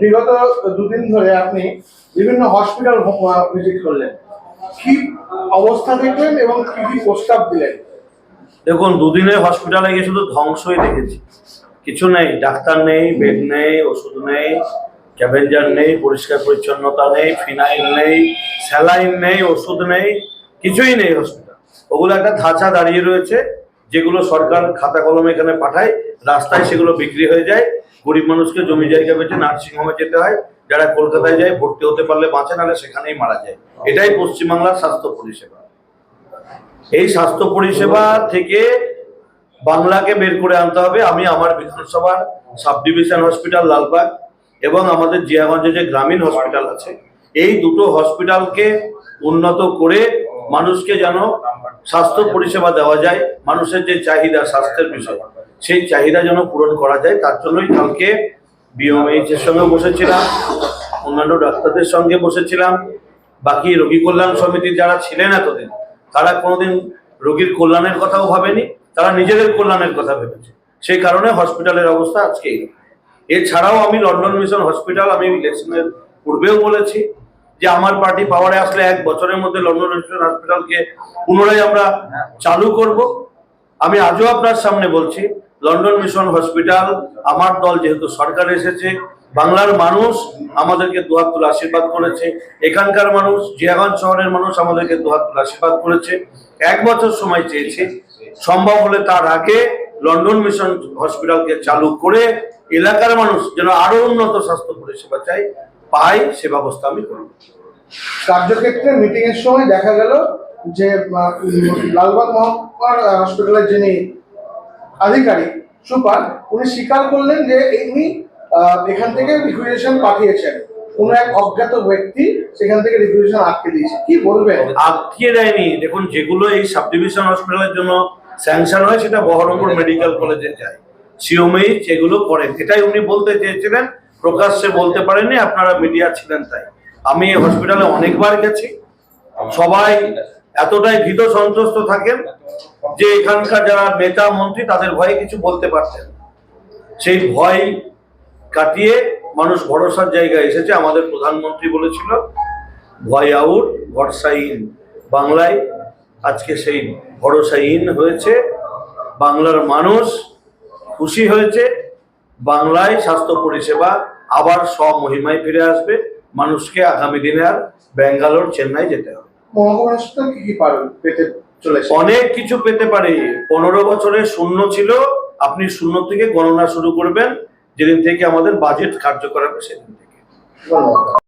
বিগত দুদিন ধরে আপনি বিভিন্ন হসপিটাল ভিজিট করলেন, কি অবস্থা দেখলেন এবং কি কি প্রস্তাব দিলেন? দেখুন, দুদিনে হসপিটালে গিয়ে শুধু ধ্বংসই দেখেছি। কিছু নেই, ডাক্তার নেই, বেড নেই, ওষুধ নেই, ক্যাভেঞ্জার নেই, পরিষ্কার পরিচ্ছন্নতা নেই, ফিনাইল নেই, স্যালাইন নেই, ওষুধ নেই, কিছুই নেই হসপিটাল। ওগুলো একটা ধাঁচা দাঁড়িয়ে রয়েছে, যেগুলো সরকার খাতা কলমে এখানে পাঠায়, রাস্তায় সেগুলো বিক্রি হয়ে যায়। গরিব মানুষকে জমি জায়গা বেঁচে নার্সিংহোমে যেতে হয়। যারা কলকাতায় যায় ভর্তি হতে পারলে বাঁচে, নাহলে সেখানেই মারা যায়। এটাই পশ্চিমবাংলার স্বাস্থ্য পরিষেবা। এই স্বাস্থ্য পরিষেবা থেকে বাংলাকে বের করে আনতে হবে। আমি আমার বিধানসভার সাব ডিভিশন হসপিটাল লালবাগ এবং আমাদের জিয়াগঞ্জে যে গ্রামীণ হসপিটাল আছে, এই দুটো হসপিটালকে উন্নত করে মানুষকে যেন স্বাস্থ্য পরিষেবা দেওয়া যায়, মানুষের যে চাহিদা স্বাস্থ্যের বিষয়, সেই চাহিদা যেন পূরণ করা যায়। তার জন্যই কালকে বিএমএইচ এর সঙ্গে বসেছিলাম, অন্যান্য ডাক্তারদের সঙ্গে বসেছিলাম। বাকি রোগী কল্যাণ সমিতির যারা ছিলেন এতদিন, তারা কোনোদিন রোগীর কল্যাণের কথাও ভাবেনি, তারা নিজেদের কল্যাণের কথা ভেবেছে। সেই কারণে হসপিটালের অবস্থা আজকে এই। এছাড়াও আমি লন্ডন মিশন হসপিটাল, আমি ইলেকশনের পূর্বেও বলেছি যে আমার পার্টি পাওয়ারে আসলে 1 বছরের মধ্যে লন্ডন মিশন হসপিটালকে পুনরায় আমরা চালু করব। আমি আজও আপনার সামনে বলছি, লন্ডন মিশন হসপিটাল, আমার দল যেহেতু সরকারে এসেছে, বাংলার মানুষ আমাদেরকে দুহাত তুলে আশীর্বাদ করেছে, এখানকার মানুষ, জিয়াগঞ্জ শহরের মানুষ আমাদেরকে দুহাত তুলে আশীর্বাদ করেছে। 1 বছর সময় চেয়েছি, সম্ভব হলে তার আগে লন্ডন মিশন হসপিটালকে চালু করে এলাকার মানুষ যেন আরো উন্নত স্বাস্থ্য পরিষেবা পায়, সে ব্যবস্থা আমি করব। কার্যক্ষেত্রে মিটিং এর সময় দেখা গেল যে লালবাগ মহকুমার হসপিটালের যিনি আধিকারিক সুপার, উনি স্বীকার করলেন যে ইনি এখান থেকে রিকুইজিশন পাঠিয়েছেন, কোন এক অজ্ঞাত ব্যক্তি সেখান থেকে রিকুইজিশন আটকে দিয়েছে। কি বলবেন? আটকে দেয়নি। দেখুন, যেগুলো এই সাব ডিভিশন হসপিটালের জন্য স্যাংশন হয় সেটা বহরমপুর মেডিকেল কলেজে যায়, সিওমএইচ এগুলো করেন। এটাই উনি বলতে চেয়েছিলেন, প্রকাশ্যে বলতে পারেননি, আপনারা মিডিয়া ছিলেন তাই। আমি এই হসপিটালে অনেকবার গেছি, সবাই এতটাই ভীত সন্ত্রস্ত থাকেন যে এখানকার যারা নেতা মন্ত্রী তাদের ভয়ে কিছু বলতে পারতেন। সেই ভয় কাটিয়ে মানুষ ভরসার জায়গায় এসেছে। আমাদের প্রধানমন্ত্রী বলেছিল ভয় আউট ভরসা ইন, বাংলায় আজকে সেই ভরসা ইন হয়েছে। বাংলার মানুষ খুশি হয়েছে, বাংলায় স্বাস্থ্য পরিষেবা আবার সব মহিমায় ফিরে আসবে। মানুষকে আগামী দিনে আর ব্যাঙ্গালোর, চেন্নাই যেতে হবে। মহকুমা হাসপাতাল কি কি পেতে চলেছে? অনেক কিছু পেতে পারে। 15 বছরে শূন্য ছিল, আপনি শূন্য থেকে গণনা শুরু করবেন যেদিন থেকে আমাদের বাজেট কার্যকর হবে সেদিন থেকে। ধন্যবাদ।